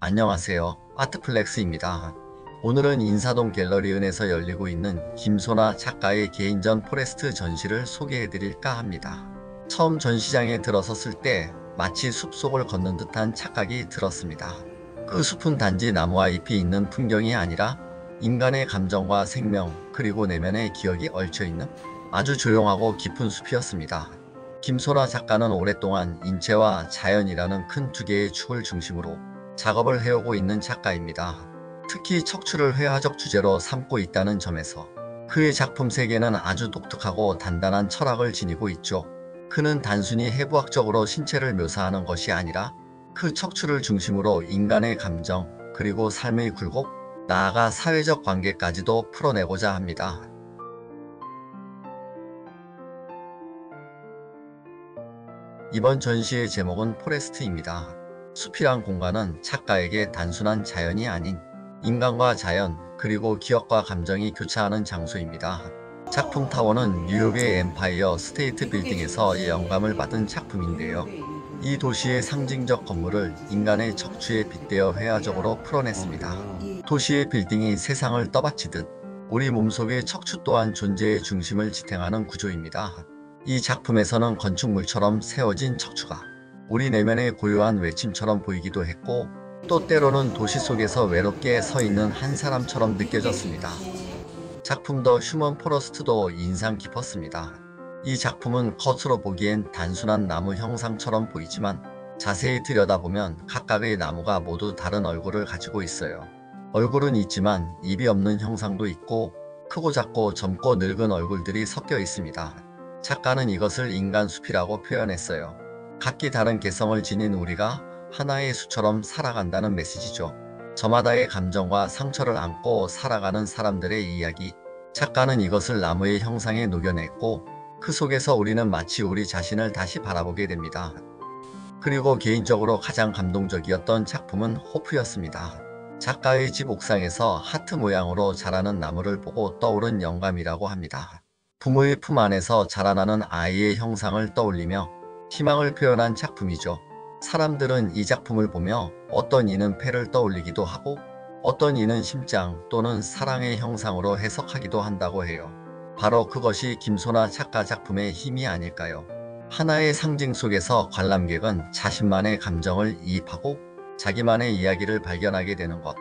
안녕하세요. 아트플렉스입니다. 오늘은 인사동 갤러리 은에서 열리고 있는 김소나 작가의 개인전 포레스트 전시를 소개해드릴까 합니다. 처음 전시장에 들어섰을 때 마치 숲속을 걷는 듯한 착각이 들었습니다. 그 숲은 단지 나무와 잎이 있는 풍경이 아니라 인간의 감정과 생명 그리고 내면의 기억이 얽혀있는 아주 조용하고 깊은 숲이었습니다. 김소나 작가는 오랫동안 인체와 자연이라는 큰 두 개의 축을 중심으로 작업을 해오고 있는 작가입니다. 특히 척추를 회화적 주제로 삼고 있다는 점에서 그의 작품 세계는 아주 독특하고 단단한 철학을 지니고 있죠. 그는 단순히 해부학적으로 신체를 묘사하는 것이 아니라 그 척추를 중심으로 인간의 감정, 그리고 삶의 굴곡, 나아가 사회적 관계까지도 풀어내고자 합니다. 이번 전시의 제목은 포레스트입니다. 숲이란 공간은 작가에게 단순한 자연이 아닌 인간과 자연, 그리고 기억과 감정이 교차하는 장소입니다. 작품 타워는 뉴욕의 엠파이어 스테이트 빌딩에서 영감을 받은 작품인데요. 이 도시의 상징적 건물을 인간의 척추에 빗대어 회화적으로 풀어냈습니다. 도시의 빌딩이 세상을 떠받치듯 우리 몸속의 척추 또한 존재의 중심을 지탱하는 구조입니다. 이 작품에서는 건축물처럼 세워진 척추가 우리 내면의 고요한 외침처럼 보이기도 했고, 또 때로는 도시 속에서 외롭게 서 있는 한 사람처럼 느껴졌습니다. 작품 더 휴먼 포레스트도 인상 깊었습니다. 이 작품은 겉으로 보기엔 단순한 나무 형상처럼 보이지만 자세히 들여다보면 각각의 나무가 모두 다른 얼굴을 가지고 있어요. 얼굴은 있지만 입이 없는 형상도 있고, 크고 작고 젊고 늙은 얼굴들이 섞여 있습니다. 작가는 이것을 인간 숲이라고 표현했어요. 각기 다른 개성을 지닌 우리가 하나의 수처럼 살아간다는 메시지죠. 저마다의 감정과 상처를 안고 살아가는 사람들의 이야기. 작가는 이것을 나무의 형상에 녹여냈고, 그 속에서 우리는 마치 우리 자신을 다시 바라보게 됩니다. 그리고 개인적으로 가장 감동적이었던 작품은 호프였습니다. 작가의 집 옥상에서 하트 모양으로 자라는 나무를 보고 떠오른 영감이라고 합니다. 부모의 품 안에서 자라나는 아이의 형상을 떠올리며 희망을 표현한 작품이죠. 사람들은 이 작품을 보며 어떤 이는 폐를 떠올리기도 하고, 어떤 이는 심장 또는 사랑의 형상으로 해석하기도 한다고 해요. 바로 그것이 김소나 작가 작품의 힘이 아닐까요? 하나의 상징 속에서 관람객은 자신만의 감정을 이입하고 자기만의 이야기를 발견하게 되는 것.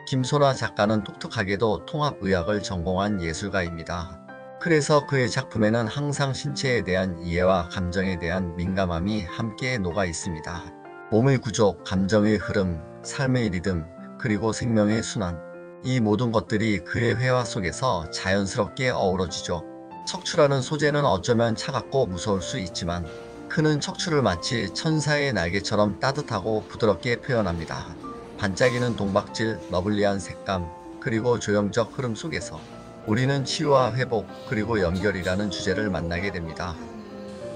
김소나 작가는 독특하게도 통합의학을 전공한 예술가입니다. 그래서 그의 작품에는 항상 신체에 대한 이해와 감정에 대한 민감함이 함께 녹아 있습니다. 몸의 구조, 감정의 흐름, 삶의 리듬, 그리고 생명의 순환. 이 모든 것들이 그의 회화 속에서 자연스럽게 어우러지죠. 척추라는 소재는 어쩌면 차갑고 무서울 수 있지만, 그는 척추를 마치 천사의 날개처럼 따뜻하고 부드럽게 표현합니다. 반짝이는 동박질, 러블리한 색감, 그리고 조형적 흐름 속에서 우리는 치유와 회복, 그리고 연결이라는 주제를 만나게 됩니다.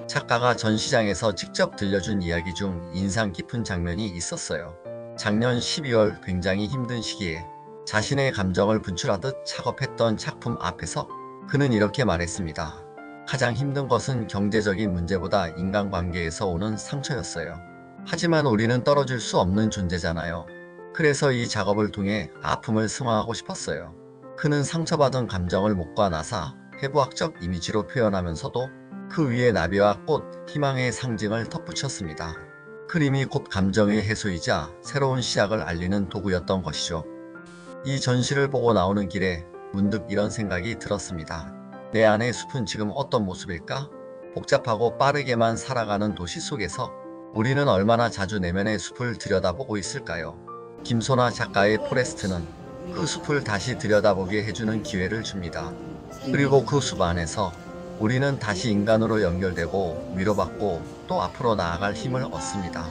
작가가 전시장에서 직접 들려준 이야기 중 인상 깊은 장면이 있었어요. 작년 12월 굉장히 힘든 시기에 자신의 감정을 분출하듯 작업했던 작품 앞에서 그는 이렇게 말했습니다. 가장 힘든 것은 경제적인 문제보다 인간관계에서 오는 상처였어요. 하지만 우리는 떨어질 수 없는 존재잖아요. 그래서 이 작업을 통해 아픔을 승화하고 싶었어요. 그는 상처받은 감정을 목과 나사, 해부학적 이미지로 표현하면서도 그 위에 나비와 꽃, 희망의 상징을 덧붙였습니다. 그림이 곧 감정의 해소이자 새로운 시작을 알리는 도구였던 것이죠. 이 전시를 보고 나오는 길에 문득 이런 생각이 들었습니다. 내 안의 숲은 지금 어떤 모습일까? 복잡하고 빠르게만 살아가는 도시 속에서 우리는 얼마나 자주 내면의 숲을 들여다보고 있을까요? 김소나 작가의 포레스트는 그 숲을 다시 들여다보게 해주는 기회를 줍니다. 그리고 그 숲 안에서 우리는 다시 인간으로 연결되고 위로받고 또 앞으로 나아갈 힘을 얻습니다.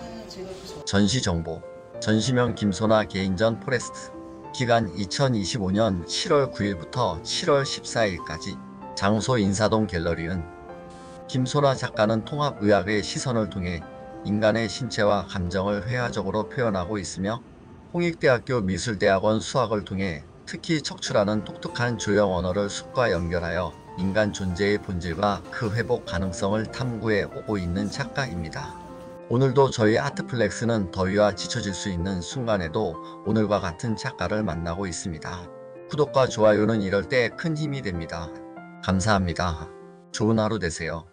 전시 정보. 전시명 김소나 개인전 포레스트. 기간 2025년 7월 9일부터 7월 14일까지. 장소 인사동 갤러리은. 김소나 작가는 통합의학의 시선을 통해 인간의 신체와 감정을 회화적으로 표현하고 있으며, 홍익대학교 미술대학원 수학을 통해 특히 척추라는 독특한 조형 언어를 숲과 연결하여 인간 존재의 본질과 그 회복 가능성을 탐구해 오고 있는 작가입니다. 오늘도 저희 아트플렉스는 더위와 지쳐질 수 있는 순간에도 오늘과 같은 작가를 만나고 있습니다. 구독과 좋아요는 이럴 때 큰 힘이 됩니다. 감사합니다. 좋은 하루 되세요.